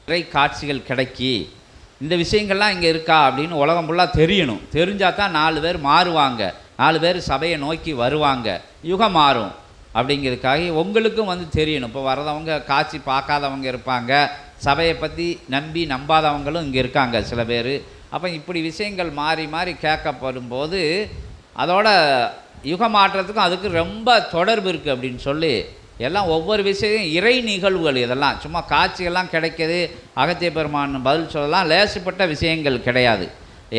இறை காட்சிகள் கிடைக்கி இந்த விஷயங்கள்லாம் இங்கே இருக்கா அப்படின்னு உலகம் ஃபுல்லாக தெரியணும். தெரிஞ்சால் தான் 4 பேர் மாறுவாங்க, 4 பேர் சபையை நோக்கி வருவாங்க, யுகம் மாறும். அப்படிங்கிறதுக்காக உங்களுக்கும் தெரியணும். இப்போ வரதவங்க காட்சி பார்க்காதவங்க இருப்பாங்க, சபையை பற்றி நம்பாதவங்களும் இங்கே இருக்காங்க சில பேர். அப்போ இப்படி விஷயங்கள் மாறி மாறி கேட்கப்படும்போது அதோட யுக மாற்றத்துக்கும் அதுக்கு ரொம்ப தொடர்பு இருக்குது அப்படின்னு சொல்லி எல்லாம் ஒவ்வொரு விஷயம் இறை நிகழ்வுகள். இதெல்லாம் சும்மா காட்சிகள்லாம் கிடைக்கிது, அகத்திய பெருமான் பதில் சொல்லலாம், லேசுப்பட்ட விஷயங்கள் கிடையாது.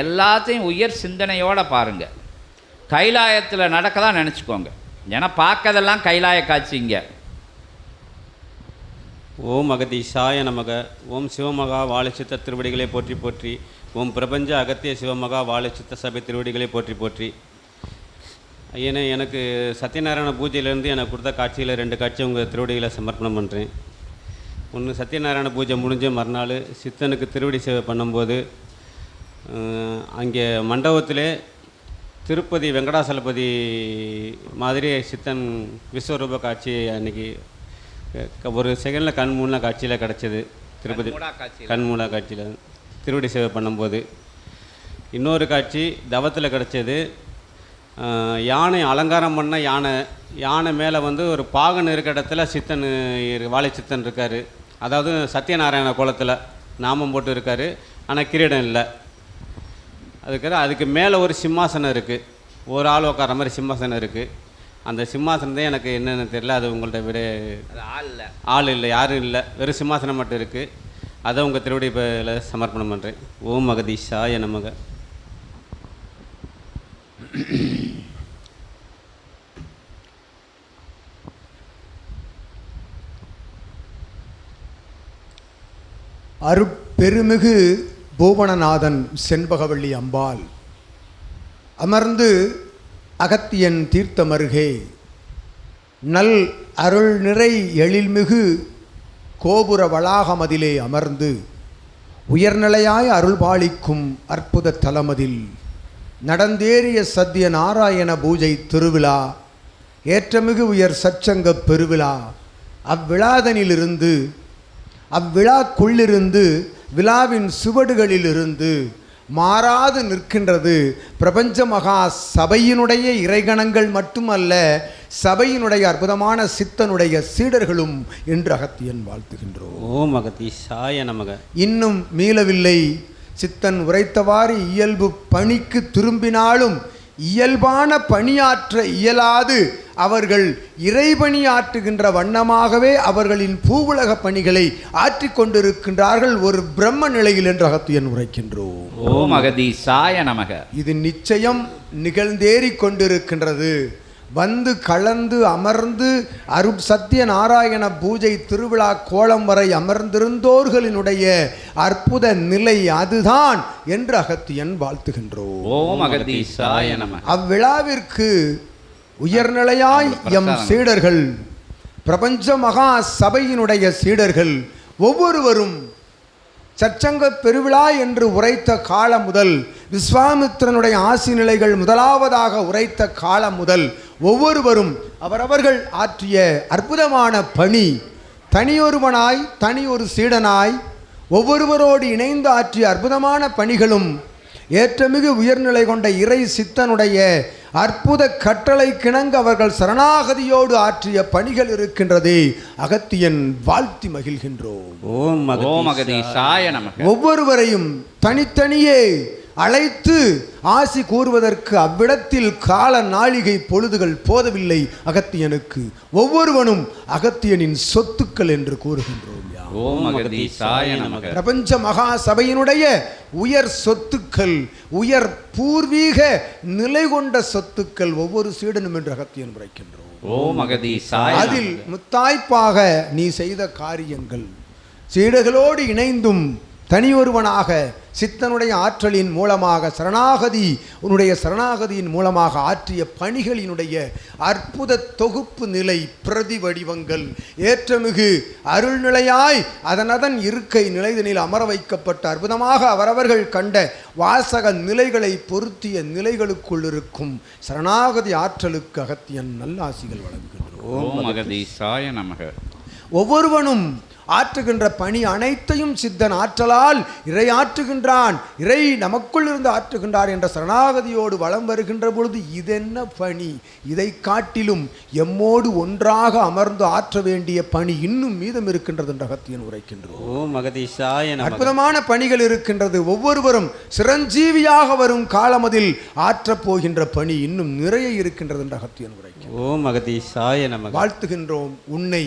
எல்லாத்தையும் உயர் சிந்தனையோடு பாருங்கள். கைலாயத்தில் நடக்க தான் நினச்சிக்கோங்க, ஏன்னா பார்க்கறதெல்லாம் கைலாய காட்சிங்க. ஓம் அகதீஷாய நமக. ஓம் சிவமகா வாழைச்சித்த திருவடிகளை போற்றி போற்றி. ஓம் பிரபஞ்ச அகத்திய சிவமகா வாழைச்சித்த சபை திருவடிகளை போற்றி போற்றி. ஐயனே, எனக்கு சத்யநாராயண பூஜையிலேருந்து எனக்கு கொடுத்த காட்சியில் 2 காட்சி உங்கள் திருவடிகளை சமர்ப்பணம் பண்ணுறேன். ஒன்று, சத்யநாராயண பூஜை முடிஞ்ச மறுநாள் சித்தனுக்கு திருவடி சேவை பண்ணும்போது அங்கே மண்டபத்திலே திருப்பதி வெங்கடாசலபதி மாதிரி சித்தன் விஸ்வரூப காட்சி அன்றைக்கி ஒரு செகண்டில் கண் மூண காட்சியில் கிடச்சிது. திருப்பதி கண்மூலா காட்சியில் திருவடி சேவை பண்ணும்போது. இன்னொரு காட்சி தவத்தில் கிடச்சது. யானை அலங்காரம் பண்ண யானை மேலே ஒரு பாகன் இருக்க இடத்துல சித்தன் வாழை சித்தன் இருக்கார். அதாவது சத்யநாராயண கோலத்தில் நாமம் போட்டு இருக்கார், ஆனால் கிரீடம் இல்லை. அதுக்கு மேலே ஒரு சிம்மாசனம் இருக்குது, ஒரு ஆள் உட்கார மாதிரி சிம்மாசனம் இருக்குது. அந்த சிம்மாசனம் தான் எனக்கு என்னென்னு தெரியல. அது உங்கள்கிட்ட விட ஆள் இல்லை, யாரும் இல்லை, வெறும் சிம்மாசனம் மட்டும் இருக்குது. அதை உங்கள் திருவடி சமர்ப்பணம் பண்ணுறேன். ஓம் அகதீஷாய நமக. அருட்பெருமிகு பூவனநாதன் செண்பகவள்ளி அம்பாள் அமர்ந்து அகத்தியன் தீர்த்தமருகே நல் அருள் நிறை எழில்மிகு கோபுர வளாகமதிலே அமர்ந்து உயர்நிலையாய் அருள்பாலிக்கும் அற்புத தலமதில் நடந்தேறிய சத்திய நாராயண பூஜை திருவிழா, ஏற்றமிகு உயர் சச்சங்க பெருவிழா, அவ்விழாதனிலிருந்து அவ்விழாக்குள்ளிருந்து விழாவின் சுவடுகளிலிருந்து மாறாது நிற்கின்றது பிரபஞ்ச மகா சபையினுடைய இறைகணங்கள் மட்டுமல்ல, சபையினுடைய அற்புதமான சித்தனுடைய சீடர்களும் என்று அகத்தியன் வாழ்த்துகின்றோம். ஓம் அகதீஷாய நமக. இன்னும் மீளவில்லை. சித்தன் உரைத்தவாறு இயல்பு பணிக்கு திரும்பினாலும் இயல்பான பணியாற்ற இயலாது அவர்கள் இறைபணியாற்றுகின்ற வண்ணமாகவே அவர்களின் பூவுலக பணிகளை ஆற்றிக்கொண்டிருக்கின்றார்கள் ஒரு பிரம்ம நிலையில் என்று அகத்தியன் உரைக்கின்றோம். ஓம் அகதீஷாய நமக. இது நிச்சயம் நிகழ்ந்தேறிக் கொண்டிருக்கின்றது. வந்து கலந்து அமர்ந்து சத்திய நாராயண பூஜை திருவிழா கோலம் வரை அமர்ந்திருந்தோர்களினுடைய அற்புத நிலை அதுதான் என்று அகத்தியன் வாழ்த்துகின்றோம். ஓம் அகதீஷாய நமக. அவ்விழாவிற்கு உயர்நிலையாய் எம் சீடர்கள், பிரபஞ்ச மகா சபையினுடைய சீடர்கள் ஒவ்வொருவரும் சச்சங்க பெருவிழா என்று உரைத்த காலம் முதல், விஸ்வாமித்திரனுடைய ஆசி நிலைகள் முதலாவதாக உரைத்த காலம் முதல் ஒவ்வொருவரும் அவரவர்கள் ஆற்றிய அற்புதமான பணி, தனியொருவனாய் தனியொரு சீடனாய் ஒவ்வொருவரோடு இணைந்து ஆற்றிய அற்புதமான பணிகளும் ஏற்றமிகு உயர்நிலை கொண்ட இறை சித்தனுடைய அற்புத கட்டளை கிணங்க அவர்கள் சரணாகதியோடு ஆற்றிய பணிகள் இருக்கின்றதே அகத்தியன் வாழ்த்தி மகிழ்கின்றோம். ஓம் அகதீஷாய நமக. ஒவ்வொருவரையும் தனித்தனியே அழைத்து ஆசி கூறுவதற்கு அவ்விடத்தில் கால நாளிகை பொழுதுகள் போதவில்லை அகத்தியனுக்கு. ஒவ்வொருவனும் அகத்தியனின் சொத்துக்கள் என்று கூறுகின்றோம். ஓம் அகதீஷாய நமக. பிரபஞ்ச மகா சபையினுடைய உயர் சொத்துக்கள், உயர் பூர்வீக நிலை கொண்ட சொத்துக்கள் ஒவ்வொரு சீடனும் என்று அகத்தியன் உரைக்கின்றோம். ஓம் அகதீஷாய. அதில் முத்தாய்ப்பாக நீ செய்த காரியங்கள், சீடர்களோடு இணைந்தும் தனியொருவனாக சித்தனுடைய ஆற்றலின் மூலமாக சரணாகதி, உன்னுடைய சரணாகதியின் மூலமாக ஆற்றிய பணிகளினுடைய அற்புத தொகுப்பு நிலை பிரதிவடிவங்கள் ஏற்றமிகு அருள்நிலையாய் அதனதன் இருக்கை நிலைதனில் அமர வைக்கப்பட்ட அற்புதமாக அவரவர்கள் கண்ட வாசக நிலைகளை பொருத்திய நிலைகளுக்குள் இருக்கும் சரணாகதி ஆற்றலுக்கு அகத்தியன் நல்லாசிகள் வழங்குகின்றோம். ஓம் அகதீஷாய நமக. ஒவ்வொருவனும் ஆற்றுகின்ற பணி அனைத்தையும் சித்தன் ஆற்றலால் இறை ஆற்றுகின்றான், இறை நமக்குள் இருந்து ஆற்றுகின்றார் என்ற சரணாகதியோடு வலம் வருகின்ற பொழுது இதென்ன பணி, இதை காட்டிலும் எம்மோடு ஒன்றாக அமர்ந்து ஆற்ற வேண்டிய பணி இன்னும் மீதம் இருக்கின்றது என்று அகத்தியன் உரைக்கின்றோம். ஓம் அகதீஷாய நமக. அற்புதமான பணிகள் இருக்கின்றது. ஒவ்வொருவரும் சிரஞ்சீவியாக வரும் காலமதில் ஆற்றப் போகின்ற பணி இன்னும் நிறைய இருக்கின்றது என்று அகத்தியன் உரைக்கின்றோம். ஓம் அகதீஷாய நமக. வாழ்த்துகின்றோம் உன்னை,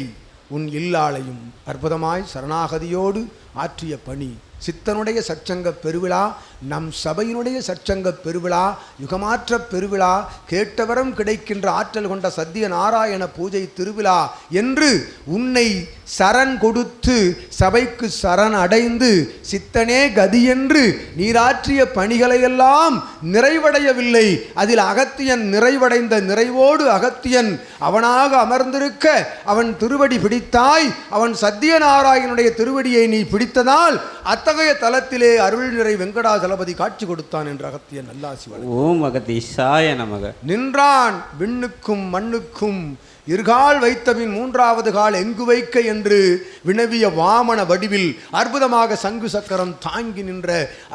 உன் இல்லாளையும் அற்புதமாய் சரணாகதியோடு ஆற்றிய பணி சித்தனுடைய சற்சங்க பெருவிழா, நம் சபையினுடைய சற்சங்க பெருவிழா, யுகமாற்ற பெருவிழா, கேட்டவரம் கிடைக்கின்ற ஆற்றல் கொண்ட சத்திய நாராயண பூஜை திருவிழா என்று உன்னை சரண் கொடுத்து சபைக்கு சரண் அடைந்து சித்தனே கதி என்று நீராற்றிய பணிகளையெல்லாம் நிறைவடையவில்லை. அதில் அகத்தியன் நிறைவடைந்த நிறைவோடு அகத்தியன் அவனாக அமர்ந்திருக்க அவன் திருவடி பிடித்தாய், அவன் சத்தியநாராயணனுடைய திருவடியை நீ பிடித்ததால் அத்தகைய தலத்திலே அருள் நிறை வெங்கடாசலபதி காட்சி கொடுத்தான் என்று அகத்தியன் நல்லாசி வழங்கினான். ஓம் அகதீஷாய நமக. நின்றான் விண்ணுக்கும் மண்ணுக்கும் இருகால் வைத்தபின் மூன்றாவது கால் எங்கு வைக்க என்று வினவிய வாமன வடிவில் அற்புதமாக சங்கு சக்கரம் தாங்கி நின்ற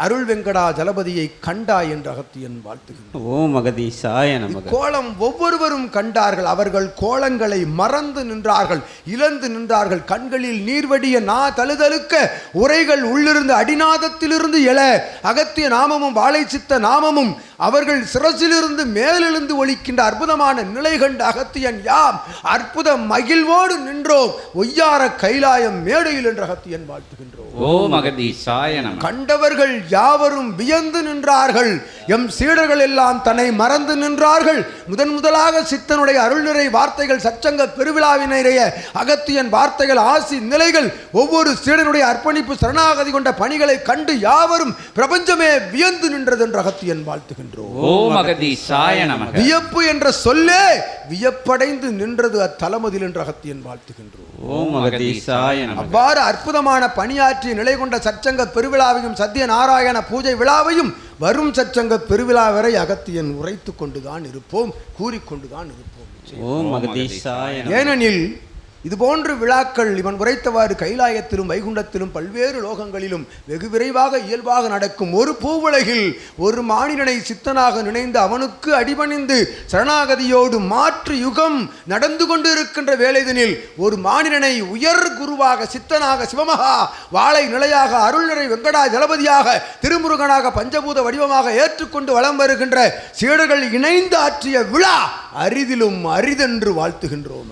அருள் வெங்கடா ஜலபதியை கண்டாய் என்று அகத்தியன் வாழ்த்துகின்றான். ஓம் அகதீஷாய நமக. கோலம் ஒவ்வொருவரும் கண்டார்கள். அவர்கள் கோலங்களை மறந்து நின்றார்கள், இழந்து நின்றார்கள். கண்களில் நீர்வடிய நா தழுதழுக்க உரைகள் உள்ளிருந்து அடிநாதத்திலிருந்து எழ அகத்திய நாமமும் வாழை சித்த நாமமும் அவர்கள் சிரசிலிருந்து மேலெழுந்து ஒலிக்கின்ற அற்புதமான நிலை கண்ட அகத்தியன் யாம் அற்புத மகிழ்வோடு நின்றோம் ஒய்யார கைலாயம் மேடையில் என்று அகத்தியன் வாழ்த்துகின்றோம். ஓம் அகதீஷாய நமக. கண்டவர்கள் யாவரும் வியந்து நின்றார்கள். எம் சீடர்கள் எல்லாம் தன்னை மறந்து நின்றார்கள். முதலாக சித்தனுடைய அருள்நிறை வார்த்தைகள், சச்சங்க பெருவிழாவினைய அகத்தியன் வார்த்தைகள், ஆசி நிலைகள், ஒவ்வொரு சீடனுடைய அர்ப்பணிப்பு சரணாகதி கொண்ட பணிகளை கண்டு யாவரும் பிரபஞ்சமே வியந்து நின்றது என்று அகத்தியன் வாழ்த்துகின்றோம். ஓம் அகதீஷாய நமக. வியப்பு என்ற சொல்லே வியப்படைந்து நின்றது அத்தலமதில் என்று அகத்தியன் வாழ்த்துகின்றோம். ஓம் அகதீஷாய நமக. அவ்வாறு அற்புதமான பணியாற்றிய நிலை கொண்ட சச்சங்க பெருவிழாவையும் சத்திய நாராயண பூஜை விழாவையும் வரும் சச்சங்க பெருவிழா வரை அகத்தியன் உரைத்து கொண்டுதான் இருப்போம், கூறிக்கொண்டுதான் இருப்போம். ஓம் அகதீஷாய நமக. ஏனெனில் இதுபோன்ற விழாக்கள் இவன் உரைத்தவாறு கைலாயத்திலும் வைகுண்டத்திலும் பல்வேறு லோகங்களிலும் வெகு விரைவாக இயல்பாக நடக்கும். ஒரு பூவுலகில் ஒரு மானிடனை சித்தனாக நினைந்து அவனுக்கு அடிபணிந்து சரணாகதியோடு மாற்று யுகம் நடந்து கொண்டு இருக்கின்ற வேளைதனில் ஒரு மானிடனை உயர் குருவாக, சித்தனாக, சிவமகா வாழை நிலையாக, அருள் நிறை வெங்கடா ஜலபதியாக, திருமுருகனாக பஞ்சபூத வடிவமாக ஏற்றுக்கொண்டு வலம் வருகின்ற சீடர்கள் இணைந்து ஆற்றிய விழா அரிதிலும் அரிதென்று வாழ்த்துகின்றோம்.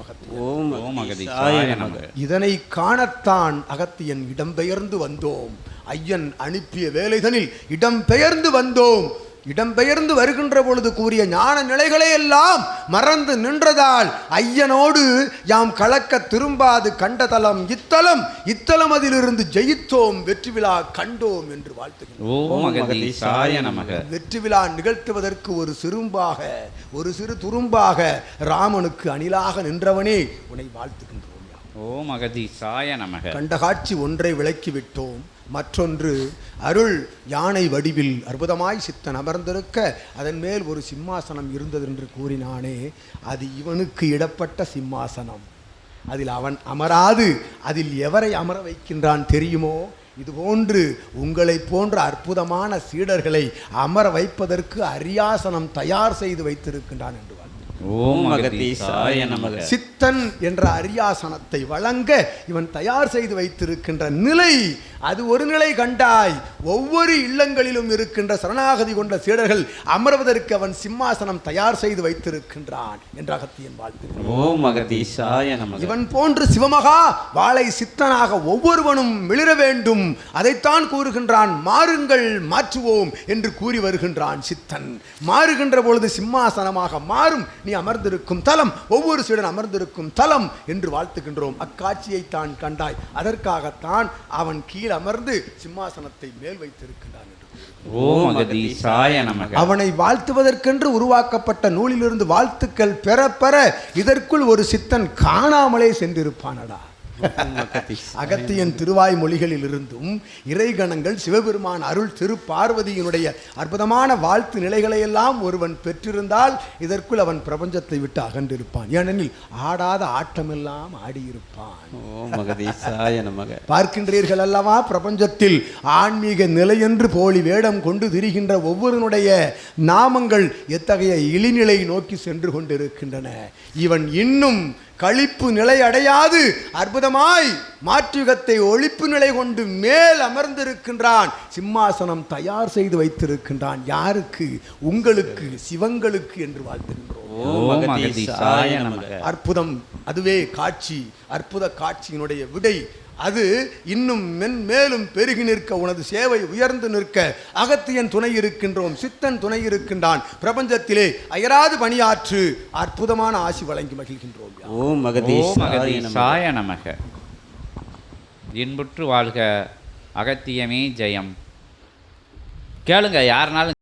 ஓம் அகதீஷாய நமக. இதனை காணத்தான் அகத்தியன் இடம்பெயர்ந்து வந்தோம். ஐயன் அனுப்பிய வேலைதனில் இடம்பெயர்ந்து வந்தோம். இடம்பெயர்ந்து வருகின்ற பொழுது கூறிய ஞான நிலைகளை எல்லாம் மறந்து நின்றதால் ஐயனோடு யாம் கலக்க திரும்பாது கண்ட தலம் இத்தலம், இத்தலம் அதிலிருந்து ஜெயித்தோம், வெற்றி விழா கண்டோம் என்று வாழ்த்துகிறோம். ஓம் அகதீஷாய நமக. வெற்றி விழா நிகழ்த்துவதற்கு ஒரு சிறும்பாக, ஒரு சிறு துரும்பாக ராமனுக்கு அணிலாக நின்றவனே உன்னை வாழ்த்துகின்றோம். ஓம் அகதீஷாய நமக. கண்ட காட்சி ஒன்றை விளக்கிவிட்டோம். மற்றொன்று அருள் யானை வடிவில் அற்புதமாய் சித்தன் அமர்ந்திருக்க அதன் மேல் ஒரு சிம்மாசனம் இருந்தது என்று கூறினானே, அது இவனுக்கு இடப்பட்ட சிம்மாசனம். அதில் அவன் அமராது அதில் எவரை அமர வைக்கின்றான் தெரியுமோ? இதுபோன்று உங்களை போன்ற அற்புதமான சீடர்களை அமர வைப்பதற்கு அரியாசனம் தயார் செய்து வைத்திருக்கின்றான் என்று ஓம் அகதீஷாய நமக. சித்தன் என்ற அரியாசனத்தை வழங்க இவன் தயார் செய்து வைத்திருக்கின்ற நிலை, அது ஒரு நிலை கண்டாய். ஒவ்வொரு இல்லங்களிலும் இருக்கின்ற சரணாகதி கொண்ட சீடர்கள் அமர்வதற்கு அவன் சிம்மாசனம் தயார் செய்து வைத்திருக்கின்றான் என்று அகத்தியன் வாழ்த்துகிறான். ஓம் அகதீஷாய நமக. இவன் போன்று சிவமகா வாழை சித்தனாக ஒவ்வொருவனும் மிளிர வேண்டும், அதைத்தான் கூறுகின்றான். மாறுங்கள், மாற்றுவோம் என்று கூறி வருகின்றான் சித்தன். மாறுகின்ற பொழுது சிம்மாசனமாக மாறும். நீ அமர்ந்திருக்கும் தலம் ஒவ்வொரு சீடன் அமர்ந்திருக்கும் தலம் என்று வாழ்த்துகின்றோம். அக்காட்சியை தான் கண்டாய், அதற்காகத்தான் அவன் கீழ் அமர்ந்து சிம்மாசனத்தை மேல் வைத்திருக்கின்றான் என்று. ஓம் அகதீஷாய நமக. அவனை வாழ்த்துவதற்கென்று உருவாக்கப்பட்ட நூலிலிருந்து வாழ்த்துக்கள் பெற பெற இதற்குள் ஒரு சித்தன் காணாமலே சென்றிருப்பானடா. அகத்தியன் திருவாய் மொழிகளில் இருந்தும் இறைகணங்கள் சிவபெருமான் அருள் திருப்பார்வதியினுடைய அற்புதமான வாழ்த்து நிலைகளை எல்லாம் ஒருவன் பெற்றிருந்தால் இதற்குள் அவன் பிரபஞ்சத்தை விட்டு அகன்றிருப்பான். ஏனெனில் ஆடாத ஆட்டமெல்லாம் ஆடியிருப்பான். ஓம் மகதீசாய நமக. பார்க்கின்றீர்கள் அல்லவா, பிரபஞ்சத்தில் ஆன்மீக நிலையென்று போலி வேடம் கொண்டு திரிகின்ற ஒவ்வொருனுடைய நாமங்கள் எத்தகைய இழிநிலை நோக்கி சென்று கொண்டிருக்கின்றன. இவன் இன்னும் களிப்பு நிலை அடையாது அற்புதமாய் மாற்றுகத்தை ஒழிப்பு நிலை கொண்டு மேல் அமர்ந்திருக்கின்றான். சிம்மாசனம் தயார் செய்து வைத்திருக்கின்றான். யாருக்கு? உங்களுக்கு, சிவங்களுக்கு என்று வாழ்த்துகின்றோம். ஓம் மகதீசாய நமக. அற்புதம். அதுவே காட்சி. அற்புத காட்சியினுடைய விடை அது இன்னும் மென்மேலும் பெருகி நிற்க, உனது சேவை உயர்ந்து நிற்க அகத்தியன் துணை இருக்கின்றோம், சித்தன் துணை இருக்கின்றான். பிரபஞ்சத்திலே அயராது பணியாற்று. அற்புதமான ஆசி வழங்கி மகிழ்கின்றோம். ஓம் மகதீசாய நமக. இன்புற்று வாழ்க. அகத்தியமே ஜெயம். கேளுங்க, யாருனாலும்